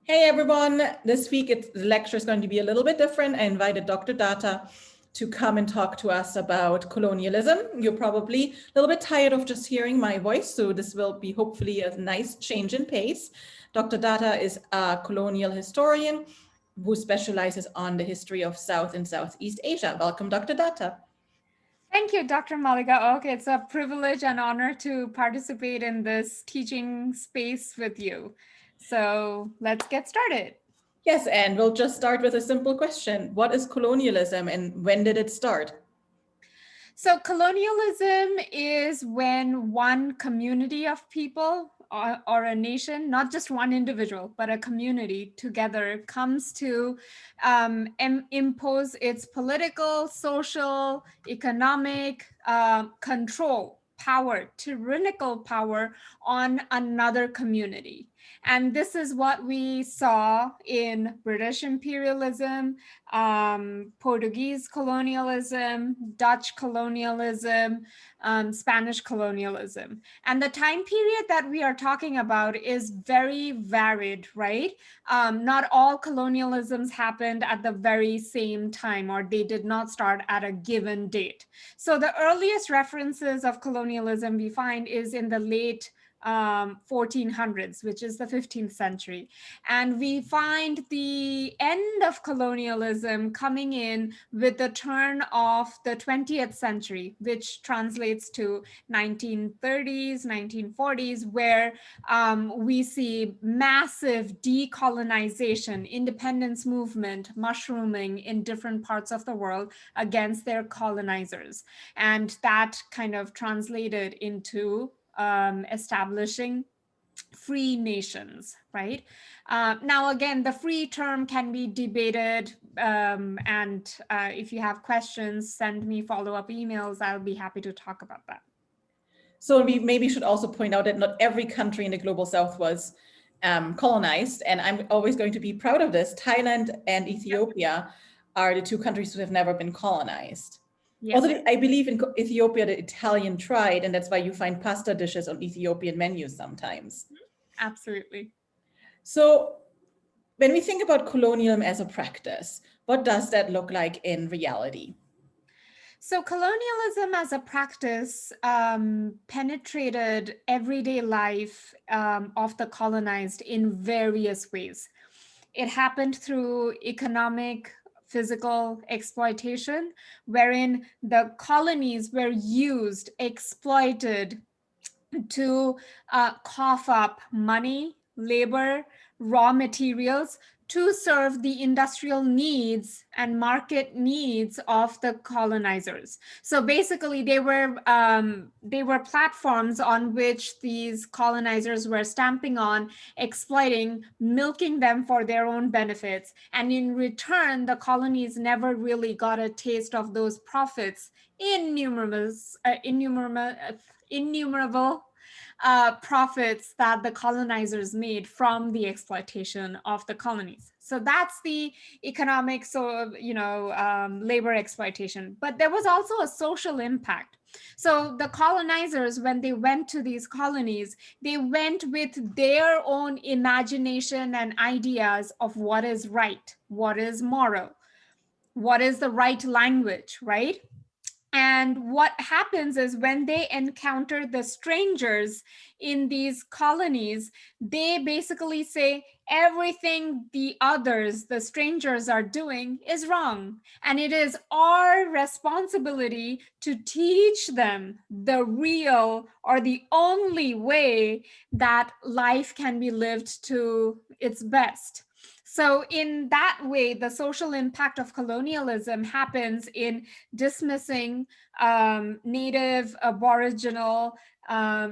Hey everyone, this week the lecture is going to be a little bit different. I invited Dr. Datta to come and talk to us about colonialism. You're probably a little bit tired of just hearing my voice, so this will be hopefully a nice change in pace. Dr. Datta is a colonial historian who specializes on the history of South and Southeast Asia. Welcome, Dr. Datta. Thank you, Dr. Malliga. Okay, it's a privilege and honor to participate in this teaching space with you. So let's get started. Yes, and we'll just start with a simple question. What is colonialism and when did it start? So colonialism is when one community of people or a nation, not just one individual, but a community together comes to impose its political, social, economic control, power, tyrannical power on another community. And this is what we saw in British imperialism, Portuguese colonialism, Dutch colonialism, Spanish colonialism. And the time period that we are talking about is very varied, right? Not all colonialisms happened at the very same time, or they did not start at a given date. So the earliest references of colonialism we find is in the late 1400s, which is the 15th century. And we find the end of colonialism coming in with the turn of the 20th century, which translates to 1930s, 1940s, where we see massive decolonization, independence movement mushrooming in different parts of the world against their colonizers. And that kind of translated into establishing free nations, right? Now, again, the free term can be debated. And if you have questions, send me follow-up emails. I'll be happy to talk about that. So we maybe should also point out that not every country in the global south was colonized. And I'm always going to be proud of this. Thailand and Ethiopia are the two countries who have never been colonized. Yes. Although I believe in Ethiopia, the Italian tried, and that's why you find pasta dishes on Ethiopian menus sometimes. Absolutely. So when we think about colonialism as a practice, what does that look like in reality? So colonialism as a practice penetrated everyday life of the colonized in various ways. It happened through economic, physical exploitation, wherein the colonies were used, exploited to cough up money, labor, raw materials to serve the industrial needs and market needs of the colonizers. So basically, they were platforms on which these colonizers were stamping on, exploiting, milking them for their own benefits, and in return, the colonies never really got a taste of those profits. Innumerable profits that the colonizers made from the exploitation of the colonies. So that's the economic, labor exploitation. But there was also a social impact. So the colonizers, when they went to these colonies, they went with their own imagination and ideas of what is right, what is moral, what is the right language, right? And what happens is when they encounter the strangers in these colonies, they basically say everything the others, the strangers, are doing is wrong. And it is our responsibility to teach them the real or the only way that life can be lived to its best. So in that way, the social impact of colonialism happens in dismissing native, aboriginal,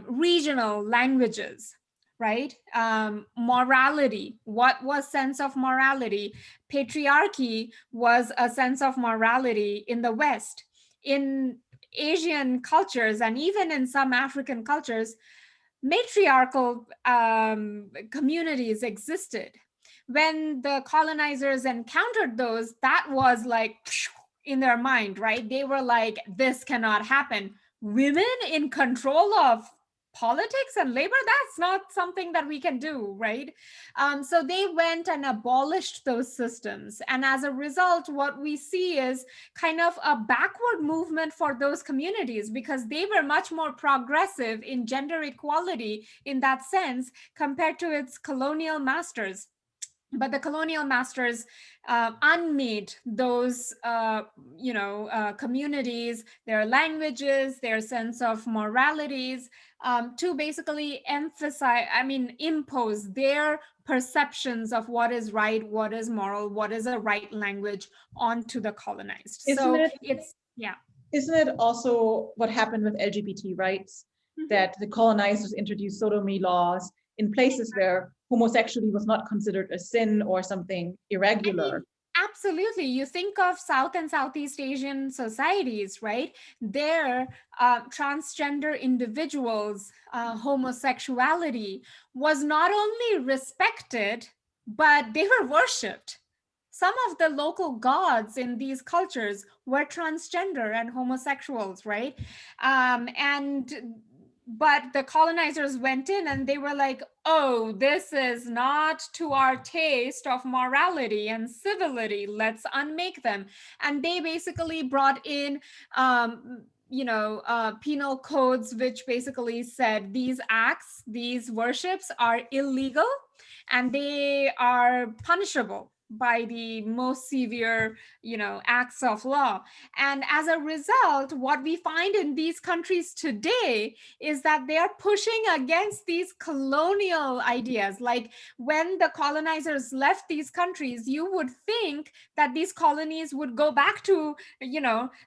regional languages, right? Morality. What was sense of morality? Patriarchy was a sense of morality in the West. In Asian cultures and even in some African cultures, matriarchal communities existed. When the colonizers encountered those, that was like in their mind, right? They were like, this cannot happen. Women in control of politics and labor, that's not something that we can do, right? So they went and abolished those systems. And as a result, what we see is kind of a backward movement for those communities, because they were much more progressive in gender equality in that sense compared to its colonial masters. But the colonial masters unmade those, communities, their languages, their sense of moralities, to basically impose their perceptions of what is right, what is moral, what is a right language onto the colonized. Isn't it also what happened with LGBT rights, that the colonizers introduced sodomy laws in places where homosexuality was not considered a sin or something irregular? Absolutely. You think of South and Southeast Asian societies, right? There, transgender individuals, homosexuality was not only respected, but they were worshipped. Some of the local gods in these cultures were transgender and homosexuals, right? But the colonizers went in and they were like, oh, this is not to our taste of morality and civility. Let's unmake them. And they basically brought in, penal codes, which basically said these acts, these worships are illegal and they are punishable by the most severe, acts of law. And as a result, what we find in these countries today is that they are pushing against these colonial ideas. Like when the colonizers left these countries, you would think that these colonies would go back to,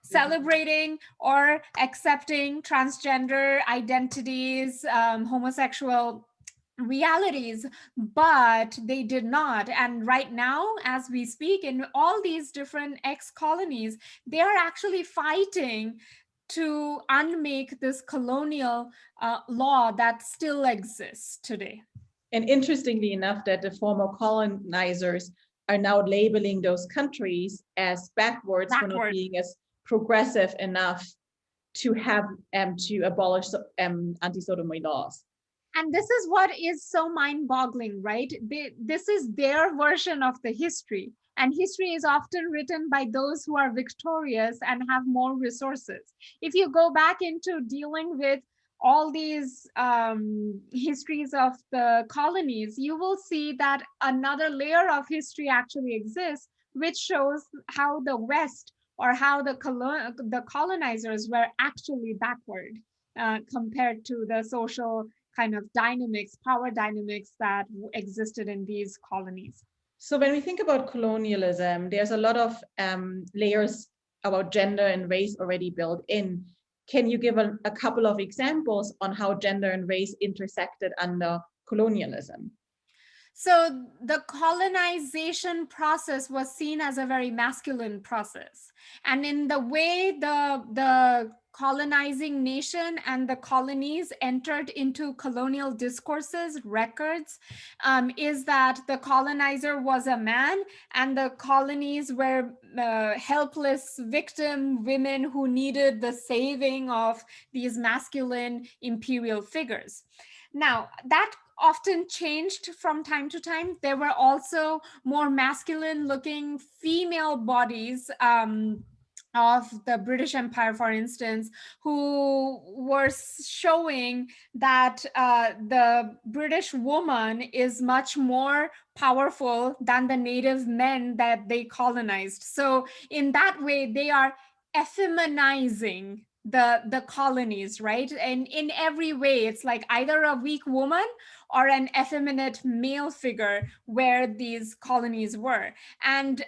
celebrating or accepting transgender identities, homosexual realities, but they did not. And right now, as we speak, in all these different ex-colonies, they are actually fighting to unmake this colonial law that still exists today. And interestingly enough, that the former colonizers are now labeling those countries as backwards for not being as progressive enough to have to abolish anti-sodomy laws. And this is what is so mind-boggling, right? This is their version of the history. And history is often written by those who are victorious and have more resources. If you go back into dealing with all these histories of the colonies, you will see that another layer of history actually exists, which shows how the West or how the colonizers were actually backward compared to the social kind of dynamics, power dynamics that existed in these colonies. So when we think about colonialism, there's a lot of layers about gender and race already built in. Can you give a couple of examples on how gender and race intersected under colonialism? So the colonization process was seen as a very masculine process. And in the way the colonizing nation and the colonies entered into colonial discourses, records, is that the colonizer was a man and the colonies were helpless victim women who needed the saving of these masculine imperial figures. Now, that often changed from time to time. There were also more masculine looking female bodies of the British Empire, for instance, who were showing that the British woman is much more powerful than the native men that they colonized. So in that way, they are effeminizing the colonies, right? And in every way, it's like either a weak woman or an effeminate male figure where these colonies were. And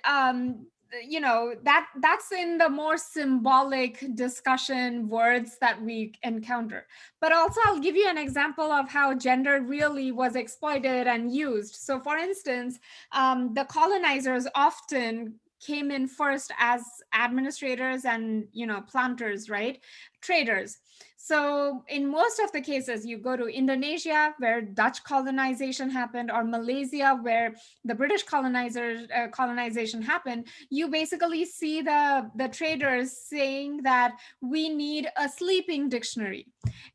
that's in the more symbolic discussion words that we encounter. But also I'll give you an example of how gender really was exploited and used. So for instance, the colonizers often came in first as administrators and, planters, right? Traders. So in most of the cases, you go to Indonesia, where Dutch colonization happened, or Malaysia, where the British colonization happened, you basically see the traders saying that we need a sleeping dictionary.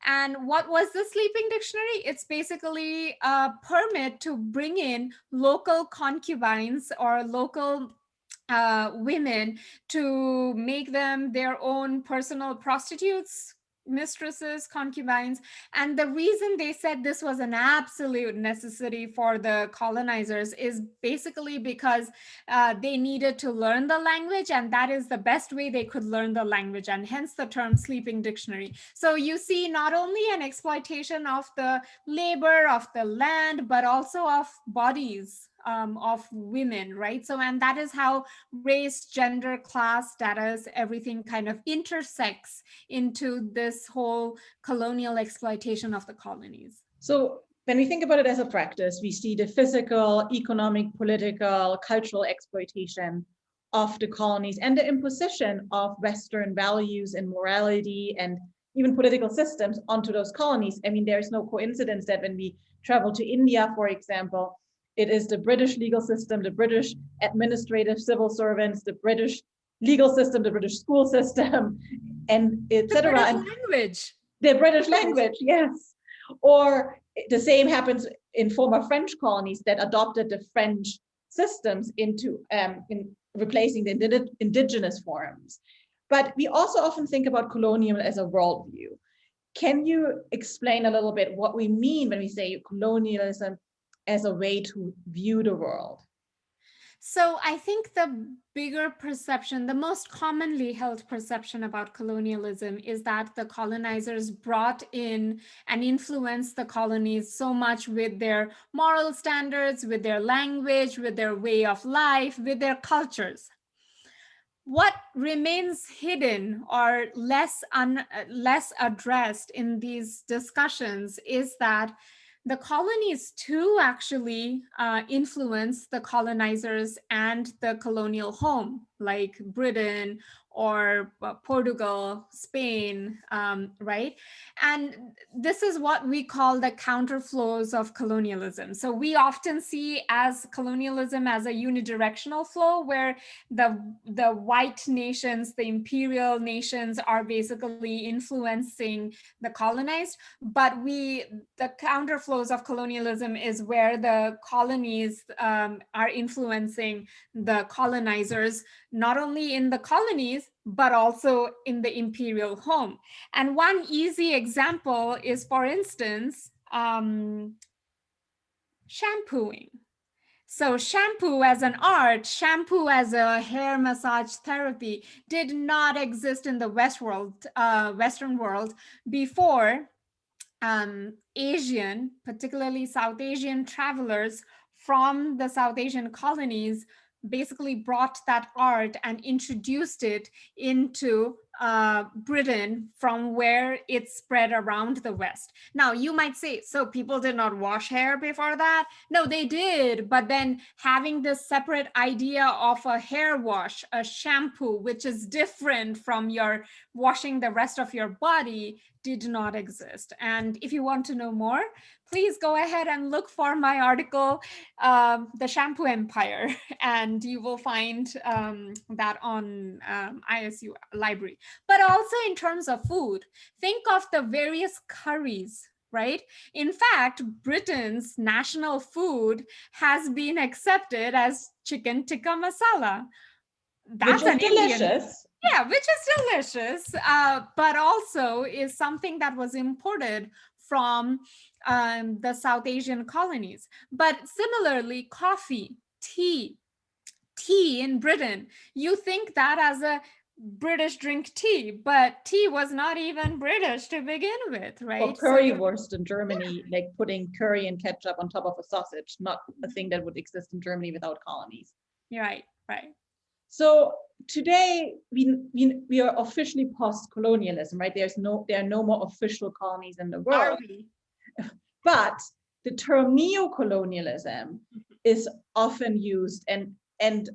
And what was the sleeping dictionary? It's basically a permit to bring in local concubines or local women to make them their own personal prostitutes, mistresses, concubines. And the reason they said this was an absolute necessity for the colonizers is basically because they needed to learn the language, and that is the best way they could learn the language, and hence the term sleeping dictionary. So you see not only an exploitation of the labor, of the land, but also of bodies of women, right? So, and that is how race, gender, class, status, everything kind of intersects into this whole colonial exploitation of the colonies. So when we think about it as a practice, we see the physical, economic, political, cultural exploitation of the colonies and the imposition of Western values and morality and even political systems onto those colonies. I mean, there's no coincidence that when we travel to India, for example, it is the British legal system, the British administrative civil servants, the British legal system, the British school system, and etc. The British language. The British language, yes. Or the same happens in former French colonies that adopted the French systems into in replacing the indigenous forms. But we also often think about colonial as a worldview. Can you explain a little bit what we mean when we say colonialism as a way to view the world? So I think the bigger perception, the most commonly held perception about colonialism is that the colonizers brought in and influenced the colonies so much with their moral standards, with their language, with their way of life, with their cultures. What remains hidden or less addressed in these discussions is that the colonies too actually influence the colonizers and the colonial home, like Britain or Portugal, Spain, right? And this is what we call the counterflows of colonialism. So we often see as colonialism as a unidirectional flow, where the white nations, the imperial nations, are basically influencing the colonized, but the counterflows of colonialism is where the colonies are influencing the colonizers, not only in the colonies, but also in the imperial home. And one easy example is, for instance, shampooing. So shampoo as an art, shampoo as a hair massage therapy did not exist in the Western world before Asian, particularly South Asian travelers from the South Asian colonies basically brought that art and introduced it into Britain, from where it spread around the West. Now, you might say, so people did not wash hair before that? No, they did. But then having this separate idea of a hair wash, a shampoo, which is different from your washing the rest of your body, did not exist. And if you want to know more, please go ahead and look for my article, The Shampoo Empire, and you will find that on ISU library. But also in terms of food, think of the various curries, right? In fact, Britain's national food has been accepted as chicken tikka masala. That's which is delicious. Yeah, which is delicious, but also is something that was imported from the South Asian colonies. But similarly, coffee, tea in Britain, you think that as a British drink tea, but tea was not even British to begin with, right? Or currywurst in Germany, like putting curry and ketchup on top of a sausage, not a thing that would exist in Germany without colonies. Right. So today we are officially post-colonialism, right? There are no more official colonies in the world. But the term neo-colonialism is often used, and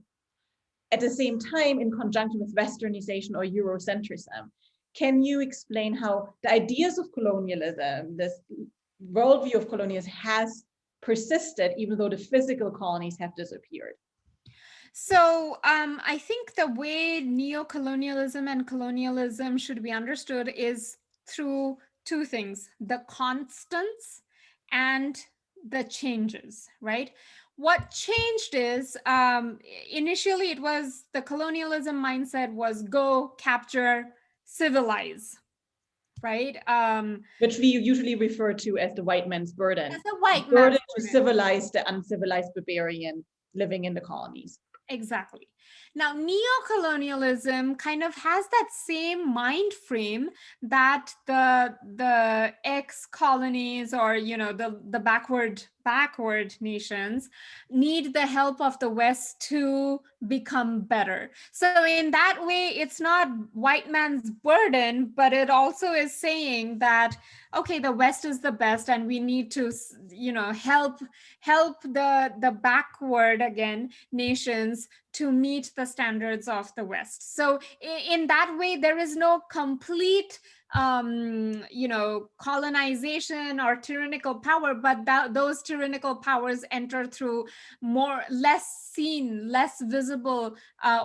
at the same time in conjunction with Westernization or Eurocentrism. Can you explain how the ideas of colonialism, this worldview of colonialism, has persisted even though the physical colonies have disappeared? So I think the way neo-colonialism and colonialism should be understood is through two things: the constants and the changes, right? What changed is initially it was the colonialism mindset was go, capture, civilize, right? Which we usually refer to as the white man's burden. As the white burden man's to civilize the uncivilized barbarian living in the colonies. Exactly. Now, neo-colonialism kind of has that same mind frame that the ex-colonies, or the backward nations, need the help of the West to become better. So in that way, it's not white man's burden, but it also is saying that, okay, the West is the best, and we need to help the backward again nations to meet the standards of the West. So in that way, there is no complete colonization or tyrannical power, but those tyrannical powers enter through less seen, less visible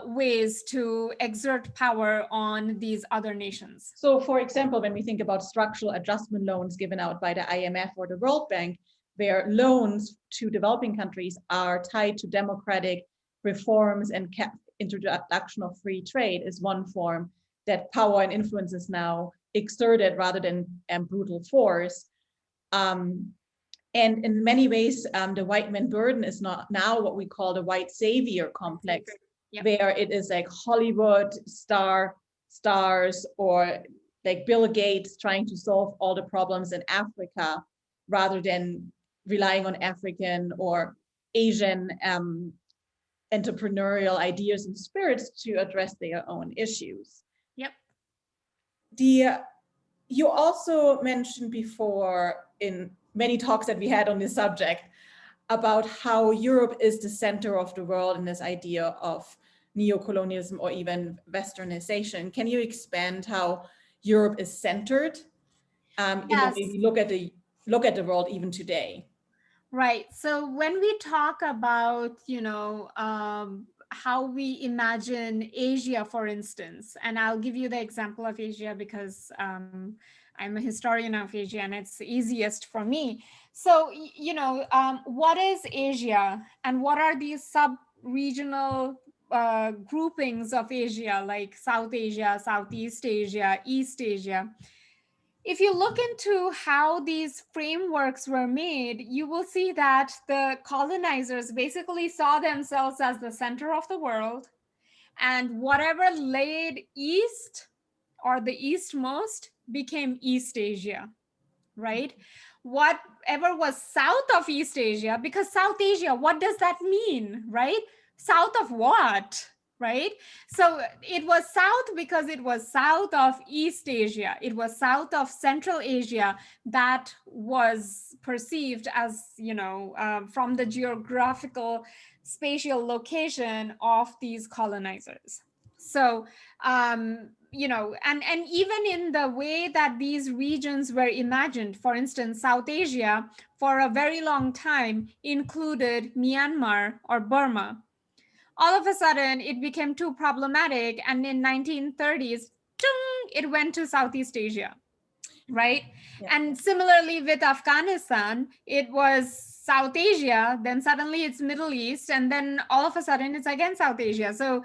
ways to exert power on these other nations. So for example, when we think about structural adjustment loans given out by the IMF or the World Bank, where loans to developing countries are tied to democratic reforms and introduction of free trade, is one form that power and influence is now exerted rather than brutal force. And in many ways, the white man burden is not now what we call the white savior complex, yep, where it is like Hollywood stars or like Bill Gates trying to solve all the problems in Africa rather than relying on African or Asian entrepreneurial ideas and spirits to address their own issues. Yep. You also mentioned before in many talks that we had on this subject about how Europe is the center of the world in this idea of neo-colonialism or even Westernization. Can you expand how Europe is centered in the way we look at the world even today? Right. So when we talk about, how we imagine Asia, for instance, and I'll give you the example of Asia because I'm a historian of Asia and it's easiest for me. So, what is Asia and what are these sub-regional groupings of Asia, like South Asia, Southeast Asia, East Asia? If you look into how these frameworks were made, you will see that the colonizers basically saw themselves as the center of the world, and whatever laid east or the eastmost became East Asia, right? Whatever was south of East Asia, because South Asia, what does that mean, right? South of what? Right? So it was south because it was south of East Asia. It was south of Central Asia that was perceived as, from the geographical spatial location of these colonizers. So, and even in the way that these regions were imagined, for instance, South Asia for a very long time included Myanmar or Burma. All of a sudden, it became too problematic. And in 1930s, it went to Southeast Asia, right? Yeah. And similarly with Afghanistan, it was South Asia, then suddenly it's Middle East, and then all of a sudden it's again South Asia. So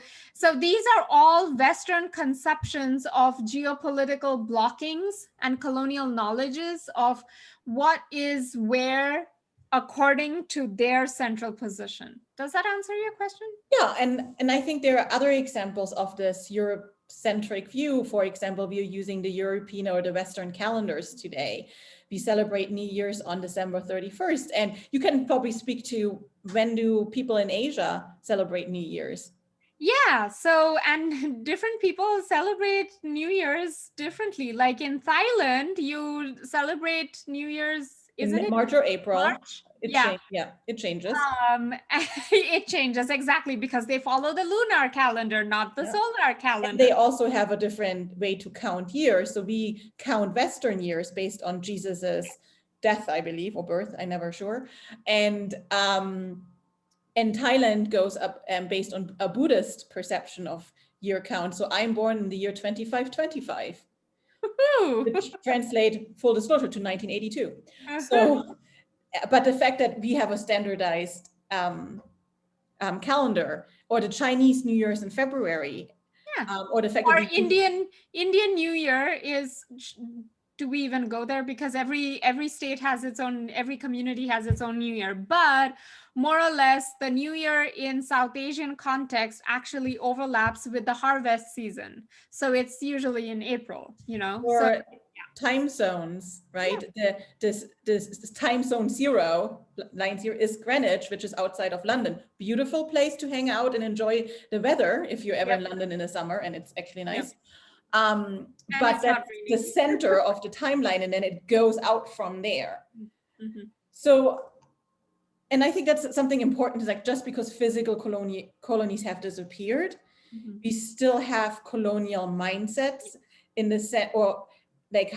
these are all Western conceptions of geopolitical blockings and colonial knowledges of what is where according to their central position. Does that answer your question? Yeah, and I think there are other examples of this Europe-centric view. For example, we are using the European or the Western calendars today. We celebrate New Year's on December 31st. And you can probably speak to, when do people in Asia celebrate New Year's? Yeah, so, and different people celebrate New Year's differently. Like in Thailand, you celebrate New Year's Isn't it March or April? March? It changes. It changes exactly because they follow the lunar calendar, not the solar calendar. And they also have a different way to count years. So we count Western years based on Jesus's death, I believe, or birth. I'm never sure. And Thailand goes up based on a Buddhist perception of year count. So I'm born in the year 2525, which translate, full disclosure, to 1982. So, but the fact that we have a standardized calendar, or the Chinese New Year's in February, or the fact that Indian New Year is. Do we even go there? Because every state has its own, every community has its own New Year, but more or less the New Year in South Asian context actually overlaps with the harvest season. So it's usually in April, you know. Or time zones, right? This time zone 90 is Greenwich, which is outside of London. Beautiful place to hang out and enjoy the weather if you're ever in London in the summer, and it's actually nice. But that's the center of the timeline, and then it goes out from there. So, and I think that's something important, is like, just because physical colonies have disappeared, we still have colonial mindsets in the set, or like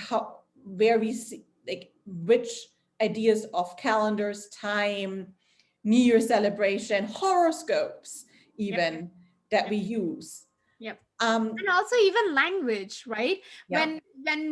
where we see, like, which ideas of calendars, time, New Year celebration, horoscopes even, that we use. And also even language, right? When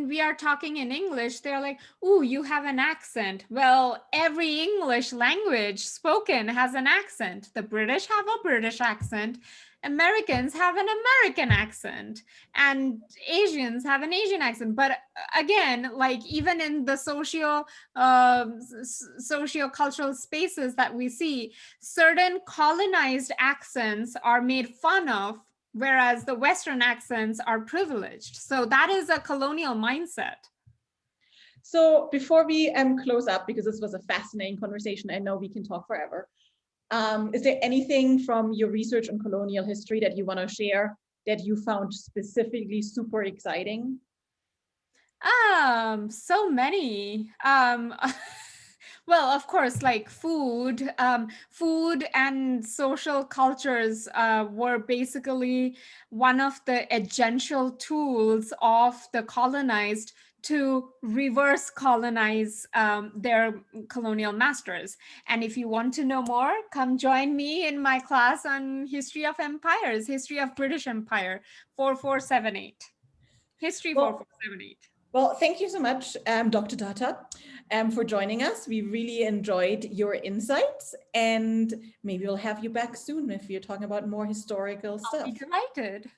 we are talking in English, they're like, "Ooh, you have an accent." Well, every English language spoken has an accent. The British have a British accent, Americans have an American accent, and Asians have an Asian accent. But again, like, even in the socio-cultural spaces that we see, certain colonized accents are made fun of, whereas the Western accents are privileged. So that is a colonial mindset. So before we close up, because this was a fascinating conversation, I know we can talk forever. Is there anything from your research on colonial history that you want to share that you found specifically super exciting? So many. Well, of course, like food and social cultures were basically one of the essential tools of the colonized to reverse colonize their colonial masters. And if you want to know more, come join me in my class on history of empires, history of British Empire, 4478. History 4478. Well, thank you so much, Dr. Datta, for joining us. We really enjoyed your insights, and maybe we'll have you back soon if you're talking about more historical stuff. I'll be delighted.